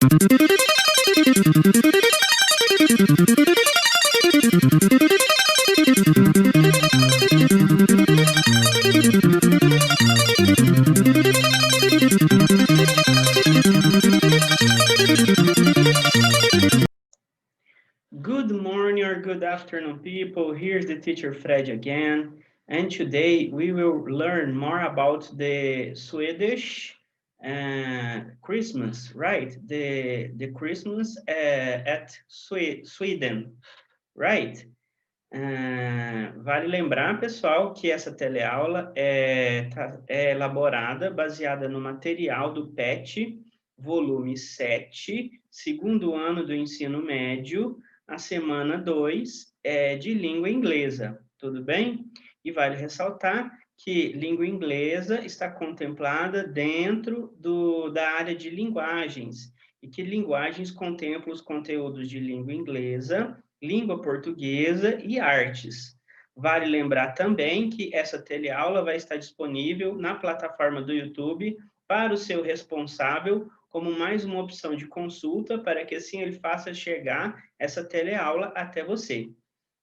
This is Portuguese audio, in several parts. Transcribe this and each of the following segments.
Good morning or good afternoon, people. Here's the teacher Fred again. And today we will learn more about the Swedish Christmas, right? The Christmas at Sweden, right? Vale lembrar, pessoal, que essa teleaula é elaborada baseada no material do PET, volume 7, segundo ano do ensino médio, a semana 2 de língua inglesa, tudo bem? E vale ressaltar que língua inglesa está contemplada dentro da área de linguagens, e que linguagens contemplam os conteúdos de língua inglesa, língua portuguesa e artes. Vale lembrar também que essa teleaula vai estar disponível na plataforma do YouTube para o seu responsável, como mais uma opção de consulta, para que assim ele faça chegar essa teleaula até você.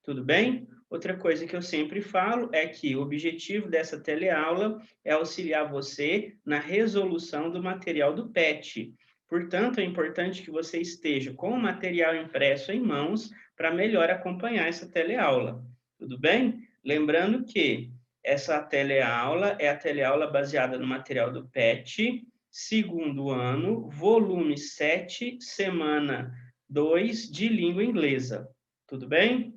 Tudo bem? Outra coisa que eu sempre falo é que o objetivo dessa teleaula é auxiliar você na resolução do material do PET. Portanto, é importante que você esteja com o material impresso em mãos para melhor acompanhar essa teleaula. Tudo bem? Lembrando que essa teleaula é a teleaula baseada no material do PET, segundo ano, volume 7, semana 2 de língua inglesa. Tudo bem?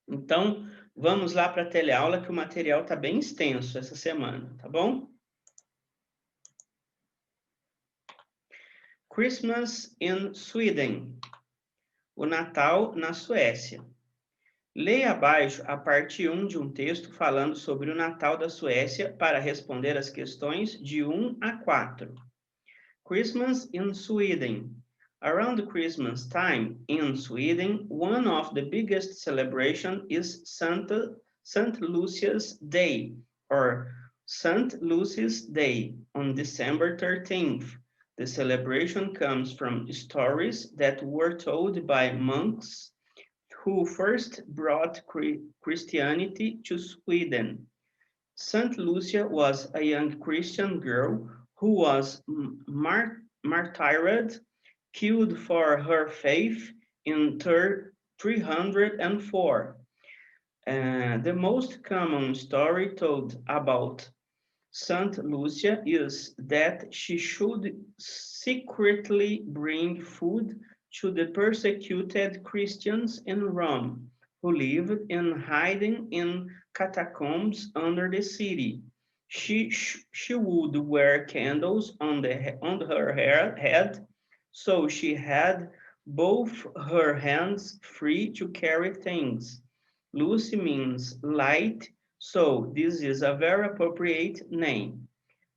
Então, vamos lá para a teleaula, que o material está bem extenso essa semana, tá bom? Christmas in Sweden. O Natal na Suécia. Leia abaixo a parte 1 de um texto falando sobre o Natal da Suécia para responder as questões de 1 a 4. Christmas in Sweden. Around Christmas time in Sweden, one of the biggest celebrations is St. Lucia's Day, or St. Lucy's Day, on December 13th. The celebration comes from stories that were told by monks who first brought Christianity to Sweden. St. Lucia was a young Christian girl who was martyred, killed for her faith in 304. The most common story told about St. Lucia is that she should secretly bring food to the persecuted Christians in Rome, who lived in hiding in catacombs under the city. She would wear candles on her head, so she had both her hands free to carry things. Lucy means light, so this is a very appropriate name.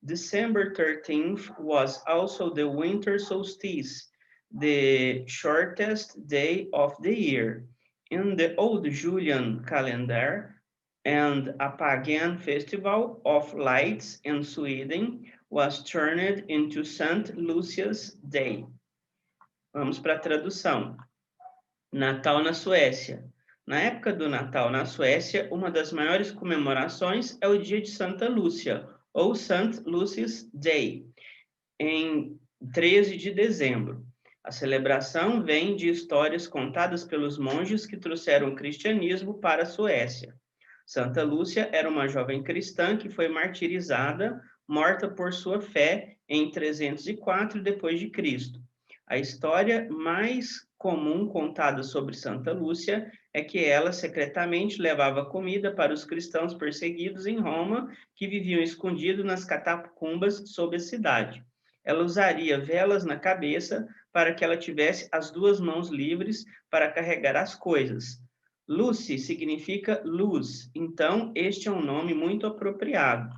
December 13th was also the winter solstice, the shortest day of the year. In the old Julian calendar, and a pagan festival of lights in Sweden was turned into St. Lucia's Day. Vamos para a tradução. Natal na Suécia. Na época do Natal na Suécia, uma das maiores comemorações é o dia de Santa Lúcia, ou St. Lucy's Day, em 13 de dezembro. A celebração vem de histórias contadas pelos monges que trouxeram o cristianismo para a Suécia. Santa Lúcia era uma jovem cristã que foi martirizada, morta por sua fé em 304 d.C. A história mais comum contada sobre Santa Lúcia é que ela secretamente levava comida para os cristãos perseguidos em Roma, que viviam escondidos nas catacumbas sob a cidade. Ela usaria velas na cabeça para que ela tivesse as duas mãos livres para carregar as coisas. Lucy significa luz, então este é um nome muito apropriado.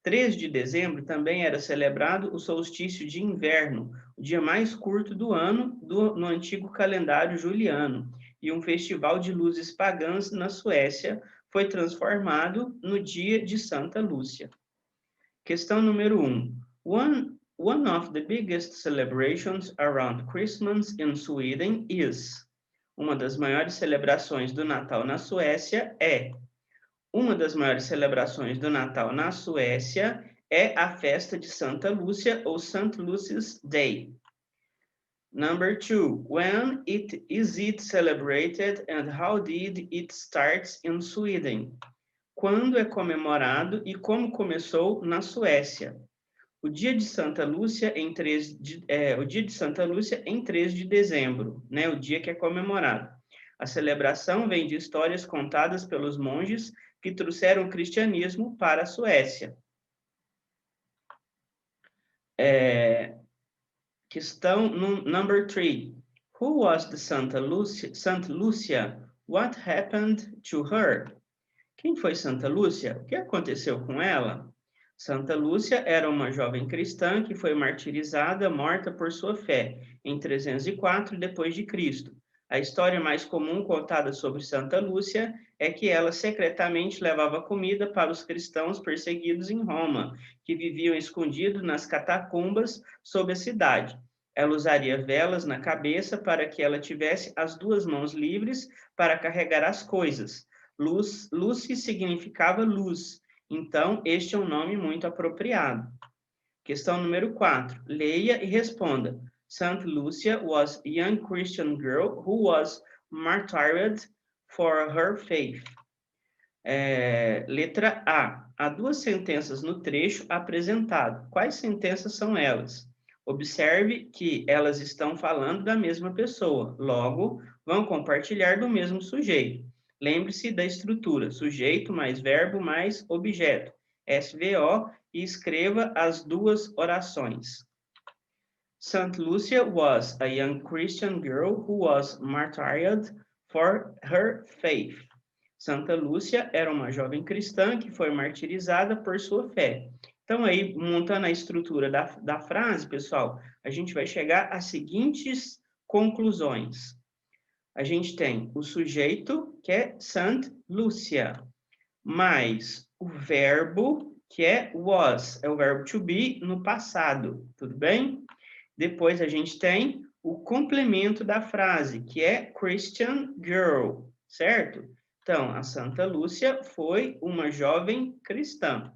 3 de dezembro também era celebrado o solstício de inverno, o dia mais curto do ano no antigo calendário juliano, e um festival de luzes pagãs na Suécia foi transformado no dia de Santa Lúcia. Questão número 1. One of the biggest celebrations around Christmas in Sweden is. Uma das maiores celebrações do Natal na Suécia é. Uma das maiores celebrações do Natal na Suécia é a festa de Santa Lúcia ou St. Lucy's Day. Number 2, when is it celebrated and how did it start in Sweden? Quando é comemorado e como começou na Suécia? O dia de Santa Lúcia em 3 de dezembro, né? O dia que é comemorado. A celebração vem de histórias contadas pelos monges que trouxeram o cristianismo para a Suécia. Questão number 3. Who was the Santa Lúcia? What happened to her? Quem foi Santa Lúcia? O que aconteceu com ela? Santa Lúcia era uma jovem cristã que foi martirizada, morta por sua fé, em 304 d.C. A história mais comum contada sobre Santa Lúcia é que ela secretamente levava comida para os cristãos perseguidos em Roma, que viviam escondidos nas catacumbas sob a cidade. Ela usaria velas na cabeça para que ela tivesse as duas mãos livres para carregar as coisas. Lucy significava luz, então este é um nome muito apropriado. Questão número 4. Leia e responda. St. Lucia was a young Christian girl who was martyred for her faith. Letra A. Há duas sentenças no trecho apresentado. Quais sentenças são elas? Observe que elas estão falando da mesma pessoa, logo, vão compartilhar do mesmo sujeito. Lembre-se da estrutura, sujeito mais verbo mais objeto, SVO, e escreva as duas orações. St. Lucia was a young Christian girl who was martyred for her faith. Santa Lúcia era uma jovem cristã que foi martirizada por sua fé. Então, aí, montando a estrutura da frase, pessoal, a gente vai chegar às seguintes conclusões. A gente tem o sujeito, que é St. Lucia, mais o verbo, que é was, é o verbo to be no passado, tudo bem? Depois a gente tem o complemento da frase, que é Christian girl, certo? Então, a Santa Lúcia foi uma jovem cristã,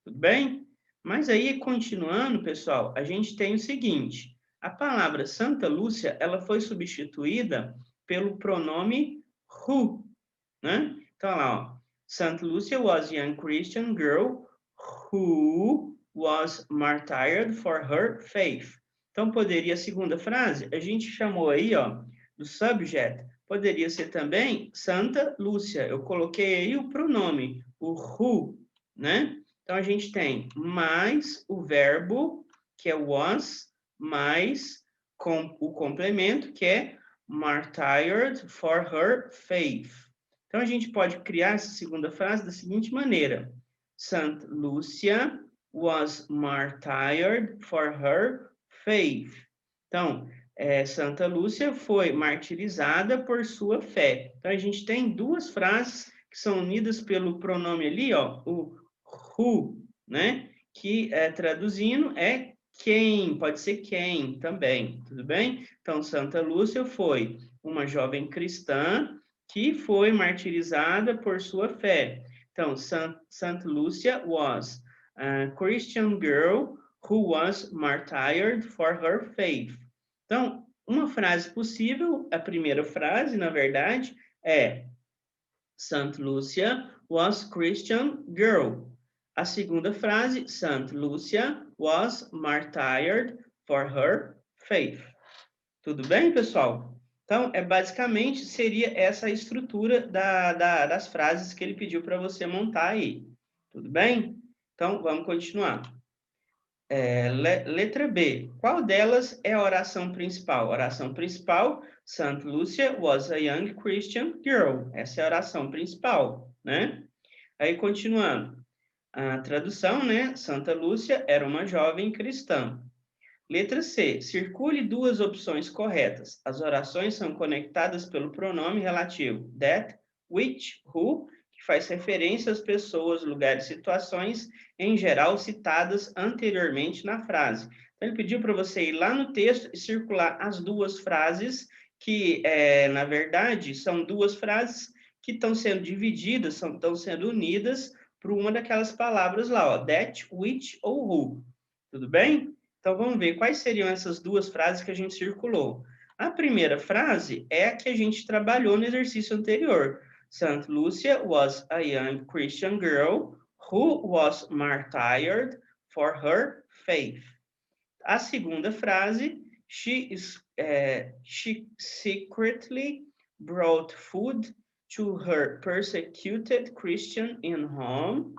tudo bem? Mas aí, continuando, pessoal, a gente tem o seguinte, a palavra Santa Lúcia, ela foi substituída pelo pronome who, né? Então, lá, ó, St. Lucia was a young Christian girl who was martyred for her faith. Então, poderia a segunda frase, a gente chamou aí, ó, do subject, poderia ser também Santa Lúcia. Eu coloquei aí o pronome, o who, né? Então, a gente tem mais o verbo, que é was, mais o complemento, que é martyred for her faith. Então, a gente pode criar essa segunda frase da seguinte maneira. St. Lucia was martyred for her faith. Então, Santa Lúcia foi martirizada por sua fé. Então, a gente tem duas frases que são unidas pelo pronome ali, ó, o who, né? Que, traduzindo, é quem, pode ser quem também, tudo bem? Então, Santa Lúcia foi uma jovem cristã que foi martirizada por sua fé. Então, St. Lucia was a Christian girl who was martyred for her faith. Então, uma frase possível, a primeira frase, na verdade, é St. Lucia was Christian girl. A segunda frase, St. Lucia was martyred for her faith. Tudo bem, pessoal? Então, basicamente, seria essa a estrutura das frases que ele pediu para você montar aí. Tudo bem? Então, vamos continuar. Letra B. Qual delas é a oração principal? A oração principal, St. Lucia was a young Christian girl. Essa é a oração principal, né? Aí, continuando. A tradução, né? Santa Lúcia era uma jovem cristã. Letra C. Circule duas opções corretas. As orações são conectadas pelo pronome relativo that, which, who, que faz referência às pessoas, lugares, situações, em geral citadas anteriormente na frase. Ele pediu para você ir lá no texto e circular as duas frases, que, na verdade, são duas frases que estão sendo divididas, estão sendo unidas por uma daquelas palavras lá, ó, that, which ou who. Tudo bem? Então, vamos ver quais seriam essas duas frases que a gente circulou. A primeira frase é a que a gente trabalhou no exercício anterior. St. Lucia was a young Christian girl who was martyred for her faith. A segunda frase, she secretly brought food to her persecuted Christian in Rome,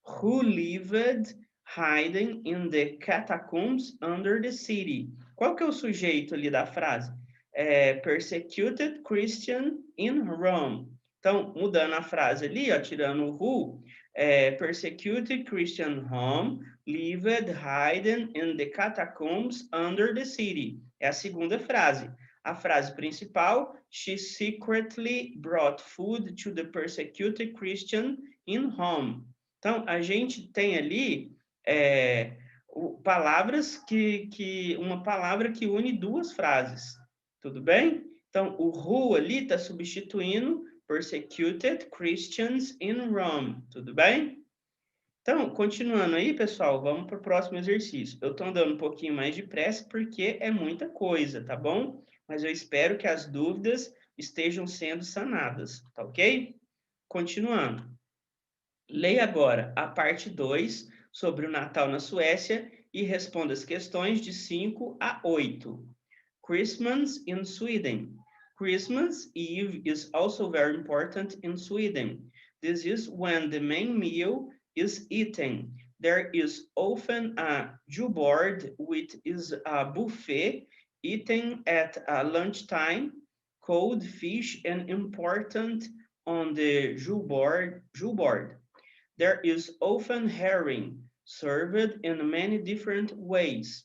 who lived hiding in the catacombs under the city. Qual que é o sujeito ali da frase? Persecuted Christian in Rome. Então, mudando a frase ali, ó, tirando o who, persecuted Christian Rome, lived hidden in the catacombs under the city. É a segunda frase. A frase principal, she secretly brought food to the persecuted Christian in Rome. Então, a gente tem ali palavras uma palavra que une duas frases. Tudo bem? Então, o who ali está substituindo persecuted Christians in Rome. Tudo bem? Então, continuando aí, pessoal, vamos para o próximo exercício. Eu estou andando um pouquinho mais depressa porque é muita coisa, tá bom? Mas eu espero que as dúvidas estejam sendo sanadas, tá ok? Continuando. Leia agora a parte 2 sobre o Natal na Suécia e responda as questões de 5 a 8. Christmas in Sweden. Christmas Eve is also very important in Sweden. This is when the main meal is eaten. There is often a julbord, which is a buffet eaten at lunchtime, cold fish and important on the julbord. There is often herring, served in many different ways.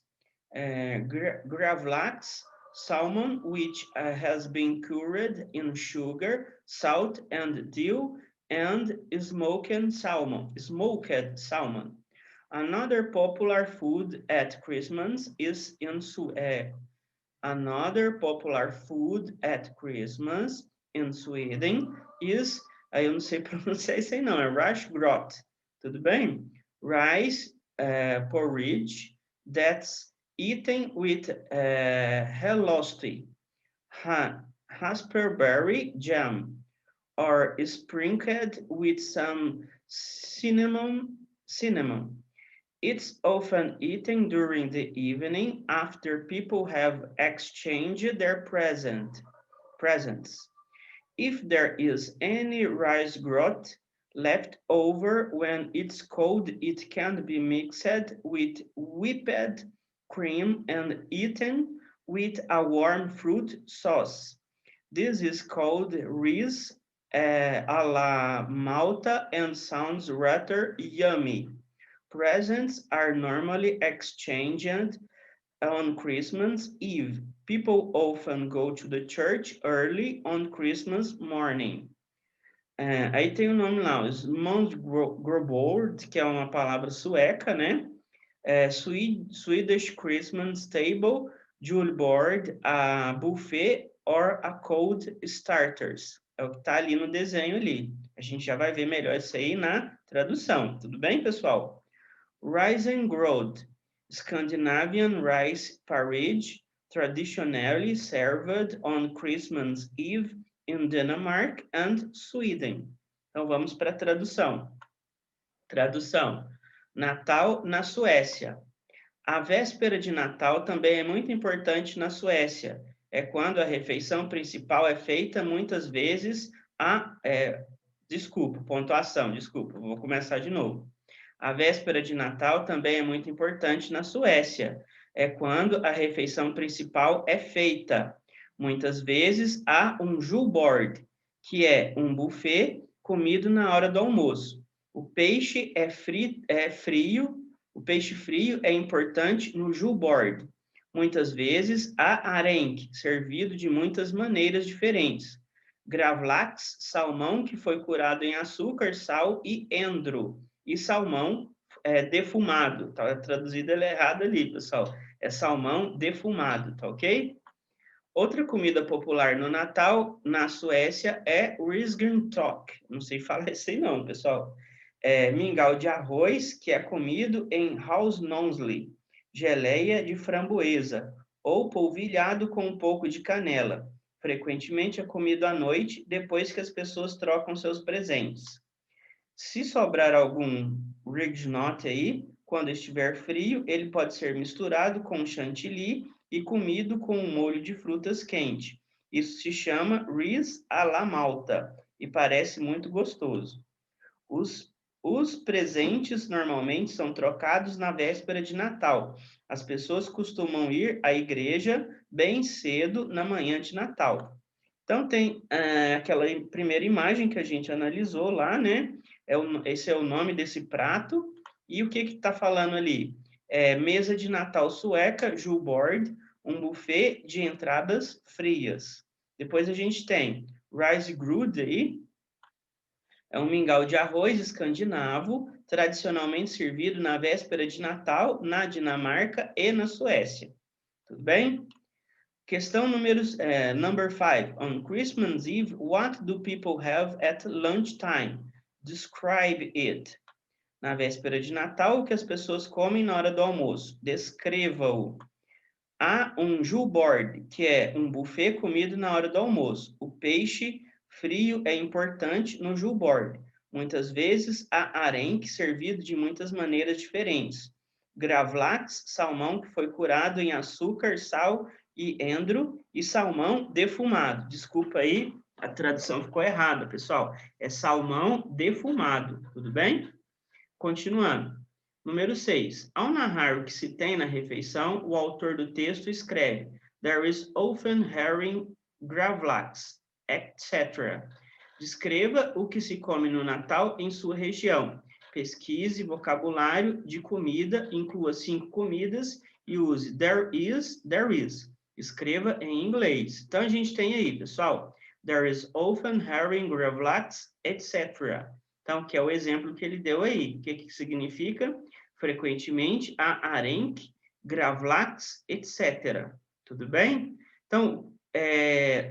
Gravlax, salmon, which has been cured in sugar, salt, and dill, and smoked salmon. Another popular food at Christmas is in Sweden is, eu não sei pronunciar isso aí não, é rashgrot, tudo bem? Rice porridge that's eaten with hellosti, raspberry jam, or sprinkled with some cinnamon. It's often eaten during the evening after people have exchanged their presents. If there is any rice grout left over when it's cold, it can be mixed with whipped cream and eaten with a warm fruit sauce. This is called rice a la Malta and sounds rather yummy. Presents are normally exchanged on Christmas Eve. People often go to the church early on Christmas morning. Aí tem o nome lá, Smørrebrød, que é uma palavra sueca, né? Swedish Christmas table, julbord, a buffet or a cold starters. É o que está ali no desenho ali. A gente já vai ver melhor isso aí na tradução. Tudo bem, pessoal? Risengrød, Scandinavian rice porridge, traditionally served on Christmas Eve in Denmark and Sweden. Então vamos para a tradução. Tradução. Natal na Suécia. A véspera de Natal também é muito importante na Suécia. É quando a refeição principal é feita muitas vezes desculpa, vou começar de novo. A véspera de Natal também é muito importante na Suécia. É quando a refeição principal é feita. Muitas vezes há um julbord, que é um buffet comido na hora do almoço. O peixe frio. O peixe frio é importante no julbord. Muitas vezes há arenque, servido de muitas maneiras diferentes. Gravlax, salmão que foi curado em açúcar, sal e endro. E salmão defumado. Tá traduzido errado ali, pessoal. é salmão defumado, tá ok? Outra comida popular no Natal, na Suécia, é risgrynsgrøt. Não sei falar isso aí não, pessoal. É mingau de arroz que é comido em havsnosli, geleia de framboesa, ou polvilhado com um pouco de canela. Frequentemente é comido à noite, depois que as pessoas trocam seus presentes. Se sobrar algum risgrynsgrøt aí, quando estiver frio, ele pode ser misturado com chantilly e comido com um molho de frutas quente. Isso se chama ris à la malta e parece muito gostoso. Os presentes normalmente são trocados na véspera de Natal. As pessoas costumam ir à igreja bem cedo na manhã de Natal. Então, tem aquela primeira imagem que a gente analisou lá, né? Esse é o nome desse prato. E o que está falando ali? Mesa de Natal sueca, julbord, um buffet de entradas frias. Depois a gente tem risgrøt aí, é um mingau de arroz escandinavo, tradicionalmente servido na véspera de Natal, na Dinamarca e na Suécia. Tudo bem? Questão number 5. On Christmas Eve, what do people have at lunchtime? Describe it. Na véspera de Natal, o que as pessoas comem na hora do almoço? Descreva-o. Há um julbord, que é um buffet comido na hora do almoço. O peixe frio é importante no julbord. Muitas vezes há arenque servido de muitas maneiras diferentes. Gravlax, salmão que foi curado em açúcar, sal e endro, e salmão defumado. Desculpa aí, a tradução ficou errada, pessoal. É salmão defumado, tudo bem? Continuando. Número 6. Ao narrar o que se tem na refeição, o autor do texto escreve There is often herring, gravlax, etc. Descreva o que se come no Natal em sua região. Pesquise vocabulário de comida, inclua 5 comidas e use there is. Escreva em inglês. Então, a gente tem aí, pessoal, there is often herring, gravlax, etc. Então, que é o exemplo que ele deu aí. O que significa? Frequentemente, há arenque, gravlax, etc. Tudo bem? Então,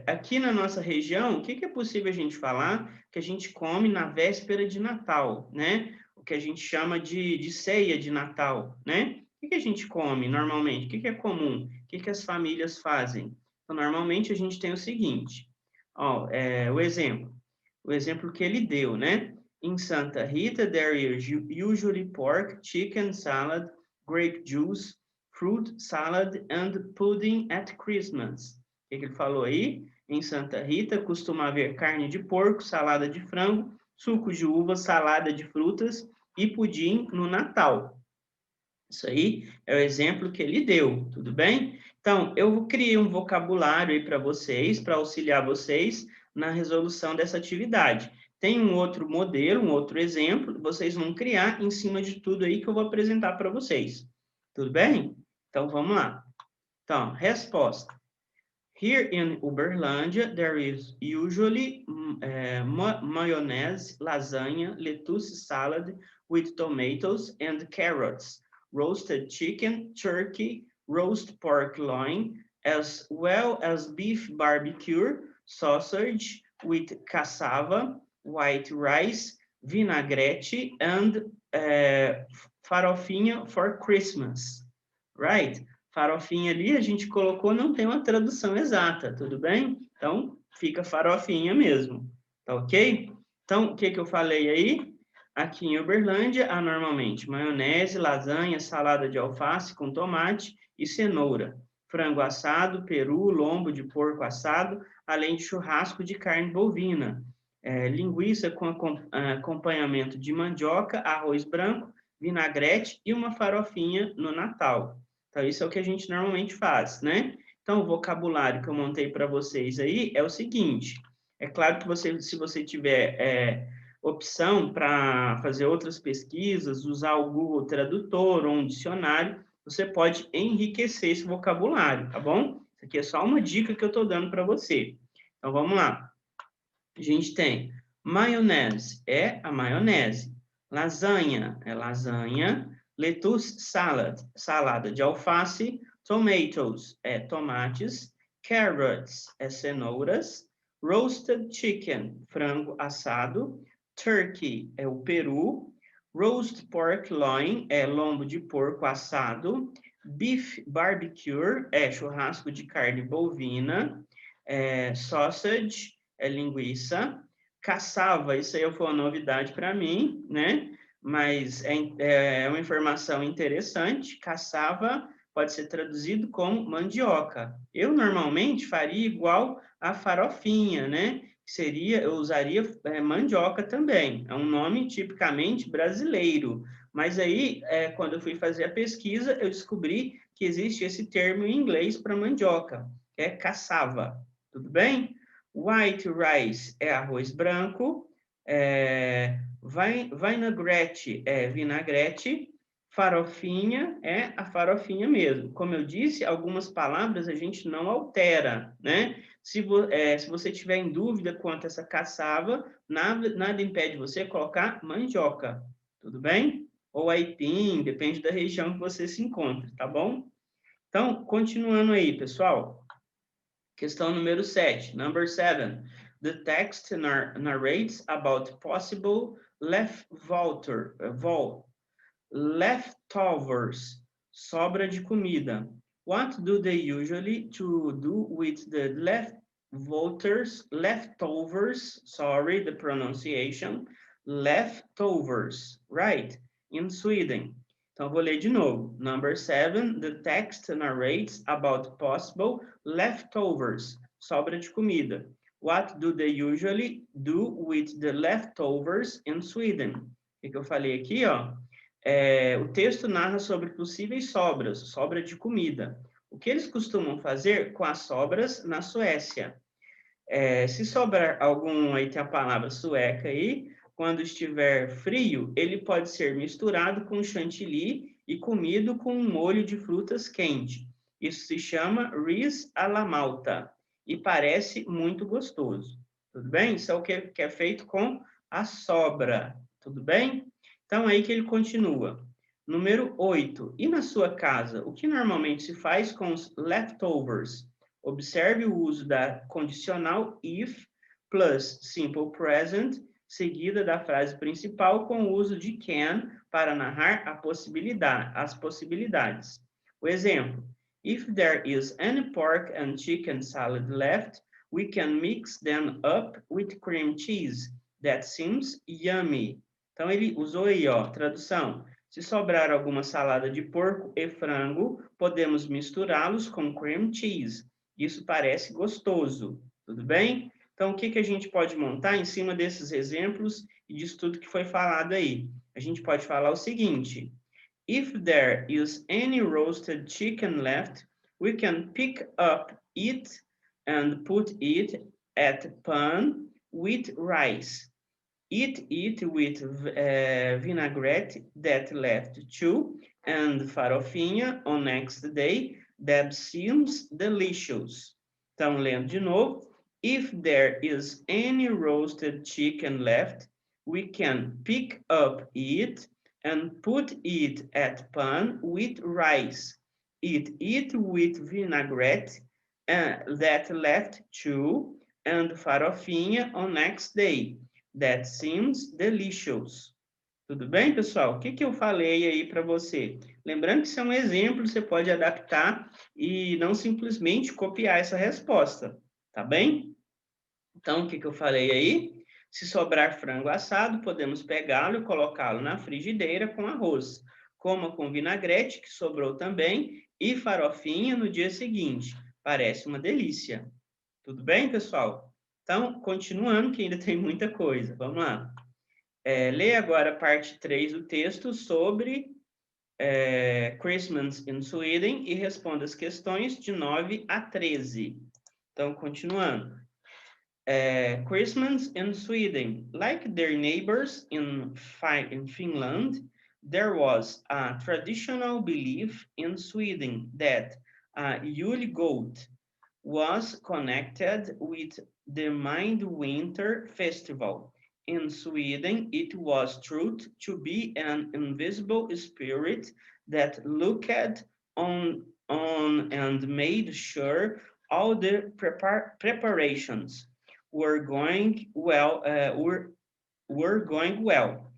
aqui na nossa região, o que é possível a gente falar que a gente come na véspera de Natal, né? O que a gente chama de ceia de Natal, né? O que a gente come normalmente? O que é comum? O que as famílias fazem? Então, normalmente, a gente tem o seguinte, ó, o exemplo que ele deu, né? In Santa Rita, there is usually pork, chicken salad, grape juice, fruit salad and pudding at Christmas. O que ele falou aí? Em Santa Rita, costuma haver carne de porco, salada de frango, suco de uva, salada de frutas e pudim no Natal. Isso aí é o exemplo que ele deu, tudo bem? Então, eu criei um vocabulário aí para vocês, para auxiliar vocês na resolução dessa atividade. Tem um outro modelo, um outro exemplo, vocês vão criar em cima de tudo aí que eu vou apresentar para vocês. Tudo bem? Então, vamos lá. Então, resposta. Here in Uberlândia, there is usually mayonnaise, lasagna, lettuce salad with tomatoes and carrots, roasted chicken, turkey, roast pork loin, as well as beef barbecue, sausage with cassava, white rice, vinagrete, and farofinha for Christmas, right? Farofinha ali a gente colocou, não tem uma tradução exata, tudo bem? Então, fica farofinha mesmo, tá ok? Então, o que eu falei aí? Aqui em Uberlândia, há normalmente maionese, lasanha, salada de alface com tomate e cenoura, frango assado, peru, lombo de porco assado, além de churrasco de carne bovina, linguiça com acompanhamento de mandioca, arroz branco, vinagrete e uma farofinha no Natal. Então, isso é o que a gente normalmente faz, né? Então, o vocabulário que eu montei para vocês aí é o seguinte. É claro que se você tiver opção para fazer outras pesquisas, usar o Google Tradutor ou um dicionário, você pode enriquecer esse vocabulário, tá bom? Isso aqui é só uma dica que eu estou dando para você. Então, vamos lá. A gente tem maionese, é a maionese. Lasanha, é lasanha. Lettuce salad, salada de alface. Tomatoes é tomates. Carrots é cenouras. Roasted chicken, frango assado. Turkey é o peru. Roast pork loin é lombo de porco assado. Beef barbecue é churrasco de carne bovina. Sausage é linguiça. Caçava, isso aí foi uma novidade para mim, né? Mas é uma informação interessante. Caçava pode ser traduzido como mandioca. Eu normalmente faria igual a farofinha, né? Eu usaria mandioca também. É um nome tipicamente brasileiro. Mas aí, quando eu fui fazer a pesquisa, eu descobri que existe esse termo em inglês para mandioca, que é caçava. Tudo bem? White rice é arroz branco. Vinaigrette é vinagrete. Farofinha é a farofinha mesmo. Como eu disse, algumas palavras a gente não altera, né? Se você tiver em dúvida quanto a essa caçava, nada impede você colocar mandioca, tudo bem? Ou aipim, depende da região que você se encontra, tá bom? Então, continuando aí, pessoal. Questão número 7, number 7. The text narrates about possible leftovers, sobra de comida. What do they usually do with the leftovers, sorry, the pronunciation, leftovers, right, in Sweden. Então, vou ler de novo. Number 7, the text narrates about possible leftovers, sobra de comida. What do they usually do with the leftovers in Sweden? O que eu falei aqui, ó? O texto narra sobre possíveis sobras, sobra de comida. O que eles costumam fazer com as sobras na Suécia? Se sobrar algum, aí tem a palavra sueca aí, quando estiver frio, ele pode ser misturado com chantilly e comido com um molho de frutas quente. Isso se chama ris alla malta e parece muito gostoso. Tudo bem? Isso é o que é feito com a sobra. Tudo bem? Então, aí que ele continua. Número 8. E na sua casa, o que normalmente se faz com os leftovers? Observe o uso da condicional if plus simple present, seguida da frase principal com o uso de can para narrar as possibilidades. O exemplo: If there is any pork and chicken salad left, we can mix them up with cream cheese. That seems yummy. Então, ele usou aí, ó, tradução. Se sobrar alguma salada de porco e frango, podemos misturá-los com cream cheese. Isso parece gostoso, tudo bem? Então, o que a gente pode montar em cima desses exemplos e disso tudo que foi falado aí? A gente pode falar o seguinte: If there is any roasted chicken left, we can pick up it and put it at pan with rice. Eat it with vinaigrette that left too, and farofinha on next day. That seems delicious. Então, lendo de novo. If there is any roasted chicken left, we can pick up it and put it at pan with rice. Eat it with vinaigrette that left too, and farofinha on next day. That seems delicious. Tudo bem, pessoal? O que eu falei aí para você? Lembrando que isso é um exemplo, você pode adaptar e não simplesmente copiar essa resposta, tá bem? Então, o que eu falei aí? Se sobrar frango assado, podemos pegá-lo e colocá-lo na frigideira com arroz. Coma com vinagrete, que sobrou também, e farofinha no dia seguinte. Parece uma delícia. Tudo bem, pessoal? Então, continuando, que ainda tem muita coisa. Vamos lá. Leia agora a parte 3 do texto sobre Christmas in Sweden e responda as questões de 9 a 13. Então, continuando. Christmas in Sweden. Like their neighbors in Finland, there was a traditional belief in Sweden that a Yule goat was connected with the Midwinter Festival. In Sweden, it was thought to be an invisible spirit that looked on on and made sure all the preparations were going well. Were going well.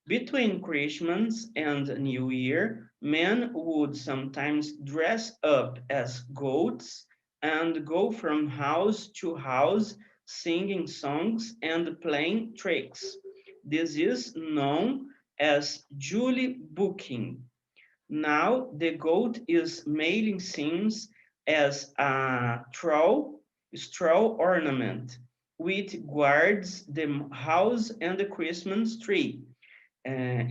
Between Christmas and New Year, men would sometimes dress up as goats and go from house to house singing songs and playing tricks. This is known as Julie booking. Now the goat is making scenes as a straw ornament, which guards the house and the Christmas tree.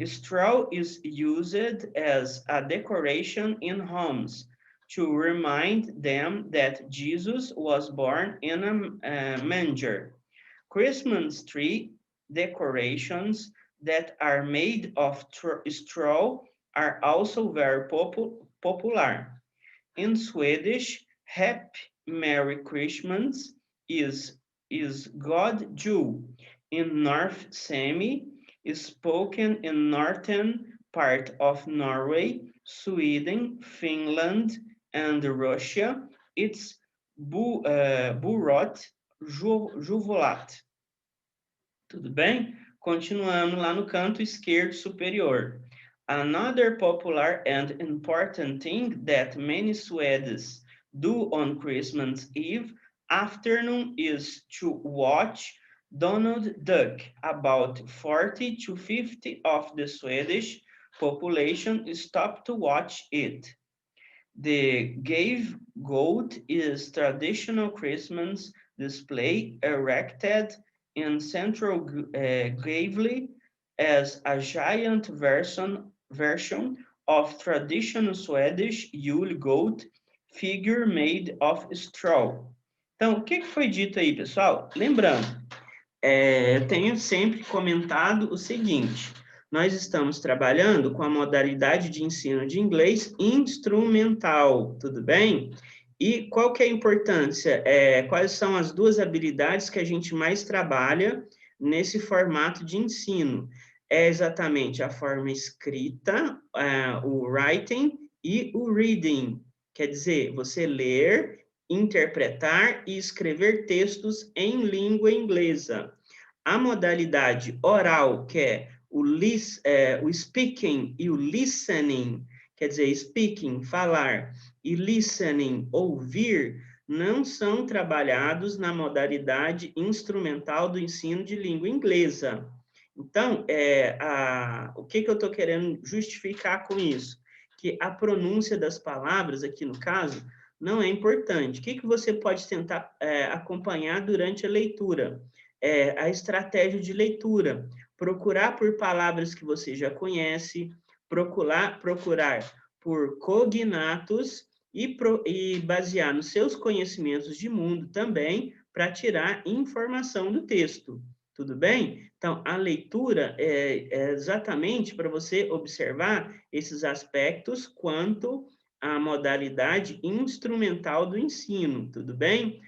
Straw is used as a decoration in homes to remind them that Jesus was born in a manger. Christmas tree decorations that are made of straw are also very popular. In Swedish, Happy Merry Christmas is God Jul. In North Sami is spoken in northern part of Norway, Sweden, Finland, and Russia. It's Burot Juvolat. Tudo bem? Continuando lá no canto esquerdo superior. Another popular and important thing that many Swedes do on Christmas Eve afternoon is to watch Donald Duck. About 40 to 50 of the Swedish population stop to watch it. The Gave Goat is traditional Christmas display erected in central Gavely as a giant version of traditional Swedish Yule goat figure made of straw. Então, o que foi dito aí, pessoal? Lembrando, eu tenho sempre comentado o seguinte: nós estamos trabalhando com a modalidade de ensino de inglês instrumental, tudo bem? E qual que é a importância? Quais são as duas habilidades que a gente mais trabalha nesse formato de ensino? É exatamente a forma escrita, o writing e o reading. Quer dizer, você ler, interpretar e escrever textos em língua inglesa. A modalidade oral, que é o speaking e o listening, quer dizer, speaking, falar, e listening, ouvir, não são trabalhados na modalidade instrumental do ensino de língua inglesa. Então, o que eu estou querendo justificar com isso? Que a pronúncia das palavras, aqui no caso, não é importante. O que você pode tentar acompanhar durante a leitura? A estratégia de leitura. Procurar por palavras que você já conhece, procurar por cognatos e basear nos seus conhecimentos de mundo também para tirar informação do texto. Tudo bem? Então, a leitura é exatamente para você observar esses aspectos quanto à modalidade instrumental do ensino, tudo bem?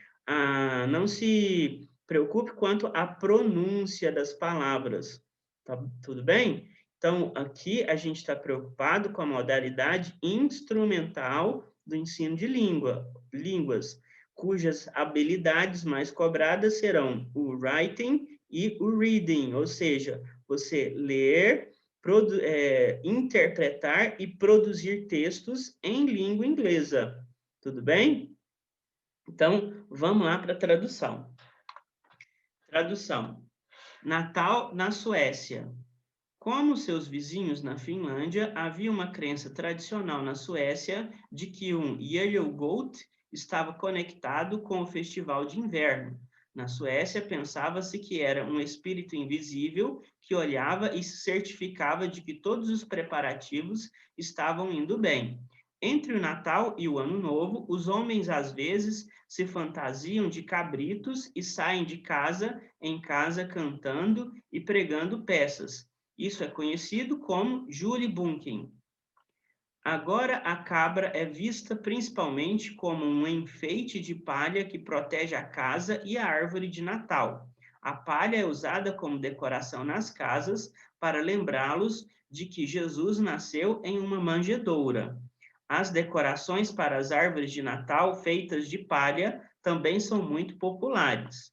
Não se preocupe quanto à pronúncia das palavras, tá, tudo bem? Então, aqui a gente está preocupado com a modalidade instrumental do ensino de línguas, cujas habilidades mais cobradas serão o writing e o reading, ou seja, você ler, interpretar e produzir textos em língua inglesa. Tudo bem? Então, vamos lá para a tradução. Tradução. Natal na Suécia. Como seus vizinhos na Finlândia, havia uma crença tradicional na Suécia de que um Yellow Goat estava conectado com o festival de inverno. Na Suécia, pensava-se que era um espírito invisível que olhava e se certificava de que todos os preparativos estavam indo bem. Entre o Natal e o Ano Novo, os homens às vezes se fantasiam de cabritos e saem de casa em casa cantando e pregando peças. Isso é conhecido como julebunking. Agora, a cabra é vista principalmente como um enfeite de palha que protege a casa e a árvore de Natal. A palha é usada como decoração nas casas para lembrá-los de que Jesus nasceu em uma manjedoura. As decorações para as árvores de Natal feitas de palha também são muito populares.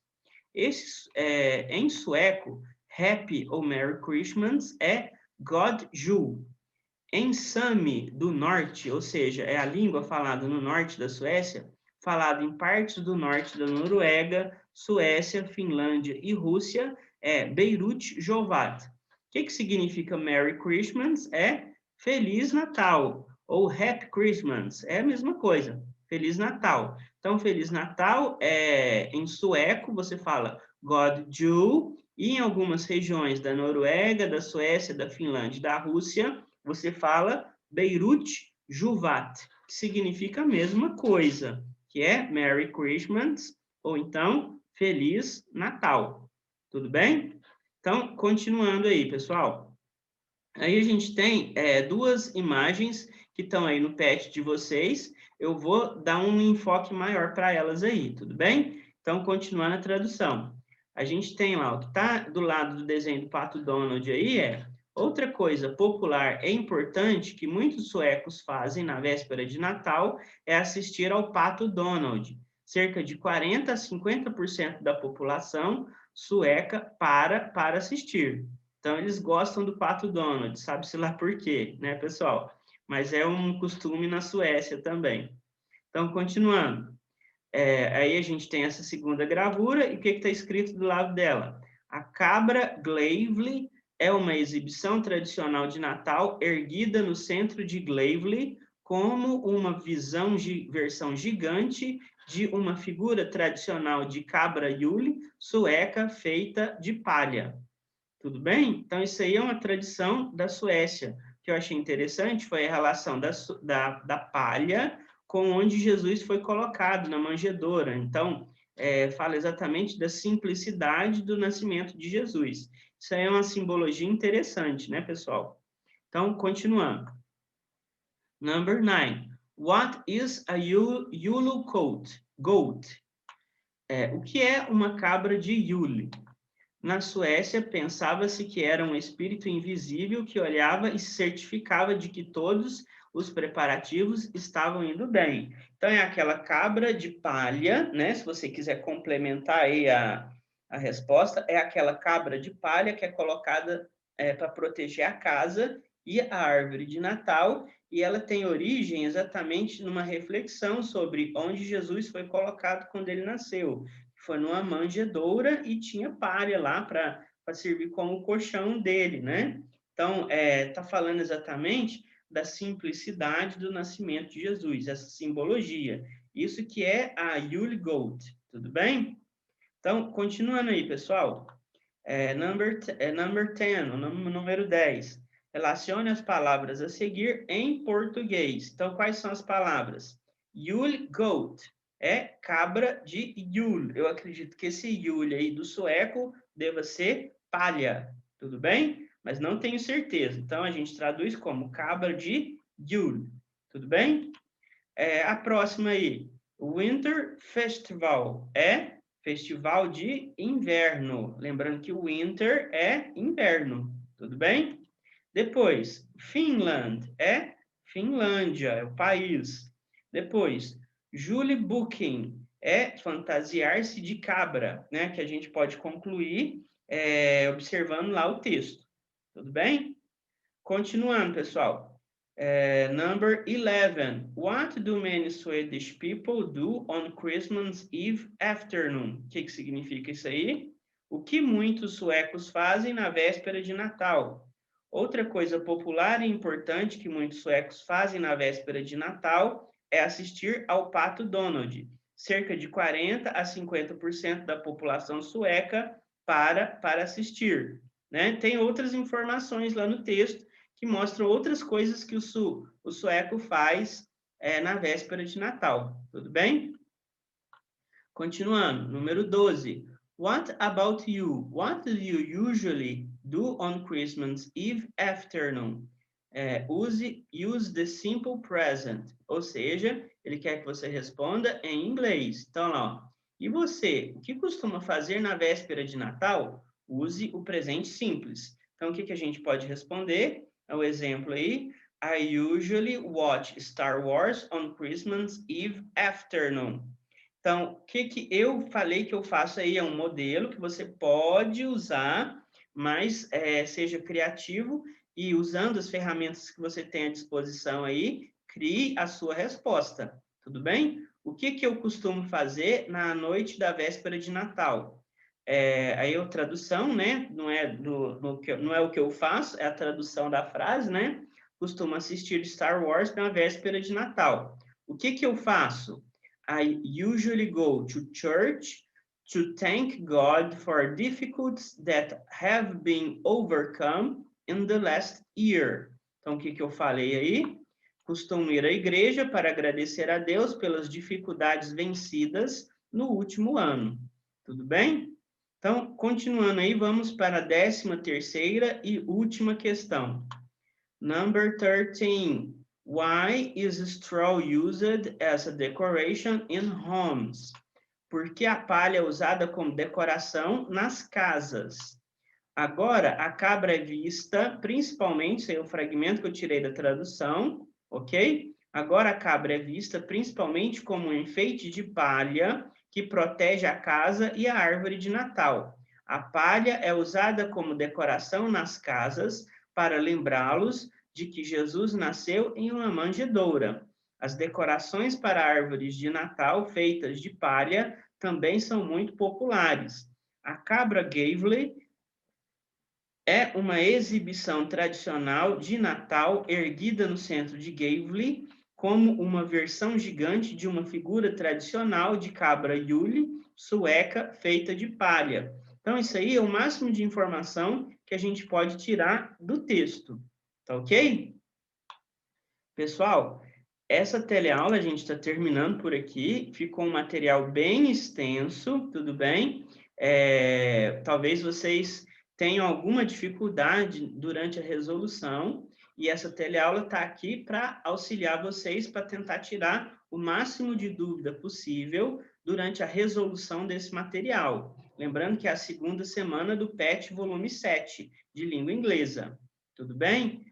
Em sueco, Happy ou Merry Christmas é God Jul. Em Sami do Norte, ou seja, é a língua falada no norte da Suécia, falada em partes do norte da Noruega, Suécia, Finlândia e Rússia, é Beirut Jovat. O que significa Merry Christmas? É Feliz Natal, ou Happy Christmas, é a mesma coisa, Feliz Natal. Então, Feliz Natal, em sueco, você fala God Jul, e em algumas regiões da Noruega, da Suécia, da Finlândia e da Rússia, você fala Beirut Juvat, que significa a mesma coisa, que é Merry Christmas, ou então Feliz Natal. Tudo bem? Então, continuando aí, pessoal. Aí a gente tem duas imagens que estão aí no pad de vocês. Eu vou dar um enfoque maior para elas aí, tudo bem? Então, continuando a tradução. A gente tem lá, o que está do lado do desenho do Pato Donald aí outra coisa popular e importante que muitos suecos fazem na véspera de Natal é assistir ao Pato Donald. Cerca de 40% a 50% da população sueca para assistir. Então, eles gostam do Pato Donald, sabe-se lá por quê, né, pessoal? Mas é um costume na Suécia também. Então, continuando. Aí a gente tem essa segunda gravura, e o que está escrito do lado dela? A cabra Glavely é uma exibição tradicional de Natal erguida no centro de Glavely como uma versão gigante de uma figura tradicional de cabra Yule sueca feita de palha. Tudo bem? Então, isso aí é uma tradição da Suécia. O que eu achei interessante foi a relação da palha com onde Jesus foi colocado, na manjedoura. Então, fala exatamente da simplicidade do nascimento de Jesus. Isso aí é uma simbologia interessante, né, pessoal? Então, continuando. Number 9. What is a Yule goat? O que é uma cabra de Yule? Na Suécia, pensava-se que era um espírito invisível que olhava e se certificava de que todos os preparativos estavam indo bem. Então, é aquela cabra de palha, né? Se você quiser complementar aí a resposta, é aquela cabra de palha que é colocada para proteger a casa e a árvore de Natal, e ela tem origem exatamente numa reflexão sobre onde Jesus foi colocado quando ele nasceu. Foi numa manjedoura e tinha palha lá para servir como colchão dele, né? Então, está falando exatamente da simplicidade do nascimento de Jesus, essa simbologia. Isso que é a Yule Goat, tudo bem? Então, continuando aí, pessoal. Number 10, o número 10. Relacione as palavras a seguir em português. Então, quais são as palavras? Yule Goat é cabra de Yule. Eu acredito que esse Yule aí do sueco deva ser palha, tudo bem? Mas não tenho certeza. Então, a gente traduz como cabra de Yule, tudo bem? A próxima aí, Winter Festival é festival de inverno. Lembrando que o winter é inverno, tudo bem? Depois, Finland é Finlândia, é o país. Depois, Julebooking é fantasiar-se de cabra, né? Que a gente pode concluir observando lá o texto. Tudo bem? Continuando, pessoal. Number 11. What do many Swedish people do on Christmas Eve afternoon? O que significa isso aí? O que muitos suecos fazem na véspera de Natal? Outra coisa popular e importante que muitos suecos fazem na véspera de Natal é assistir ao Pato Donald. Cerca de 40% a 50% da população sueca para assistir. Né? Tem outras informações lá no texto que mostram outras coisas que o sueco faz na véspera de Natal. Tudo bem? Continuando, número 12. What about you? What do you usually do on Christmas Eve afternoon? Use the simple present. Ou seja, ele quer que você responda em inglês. Então, ó, e você, o que costuma fazer na véspera de Natal? Use o presente simples. Então, o que a gente pode responder? É o exemplo aí. I usually watch Star Wars on Christmas Eve afternoon. Então, o que eu falei que eu faço aí é um modelo que você pode usar, mas seja criativo e usando as ferramentas que você tem à disposição aí, crie a sua resposta, tudo bem? O que eu costumo fazer na noite da véspera de Natal? Aí a tradução, né? Não é, não é o que eu faço, é a tradução da frase, né? Costumo assistir Star Wars na véspera de Natal. O que eu faço? I usually go to church to thank God for difficulties that have been overcome in the last year. Então, o que eu falei aí? Costumo ir à igreja para agradecer a Deus pelas dificuldades vencidas no último ano. Tudo bem? Então, continuando aí, vamos para a 13ª e última questão. Number 13. Why is straw used as a decoration in homes? Por que a palha é usada como decoração nas casas? Agora, a cabra é vista, principalmente, esse é o fragmento que eu tirei da tradução, ok? Agora, a cabra é vista principalmente como um enfeite de palha que protege a casa e a árvore de Natal. A palha é usada como decoração nas casas para lembrá-los de que Jesus nasceu em uma manjedoura. As decorações para árvores de Natal feitas de palha também são muito populares. A cabra Gavely é uma exibição tradicional de Natal erguida no centro de Gavely como uma versão gigante de uma figura tradicional de cabra Yule, sueca, feita de palha. Então, isso aí é o máximo de informação que a gente pode tirar do texto. Tá ok? Pessoal, essa teleaula a gente está terminando por aqui. Ficou um material bem extenso, tudo bem? Talvez vocês tenham alguma dificuldade durante a resolução, e essa teleaula está aqui para auxiliar vocês para tentar tirar o máximo de dúvida possível durante a resolução desse material. Lembrando que é a segunda semana do PET volume 7, de língua inglesa. Tudo bem?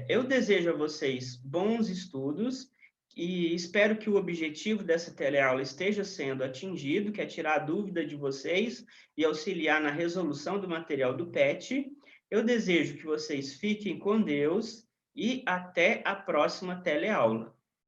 Eu desejo a vocês bons estudos e espero que o objetivo dessa teleaula esteja sendo atingido, que é tirar a dúvida de vocês e auxiliar na resolução do material do PET. Eu desejo que vocês fiquem com Deus e até a próxima teleaula.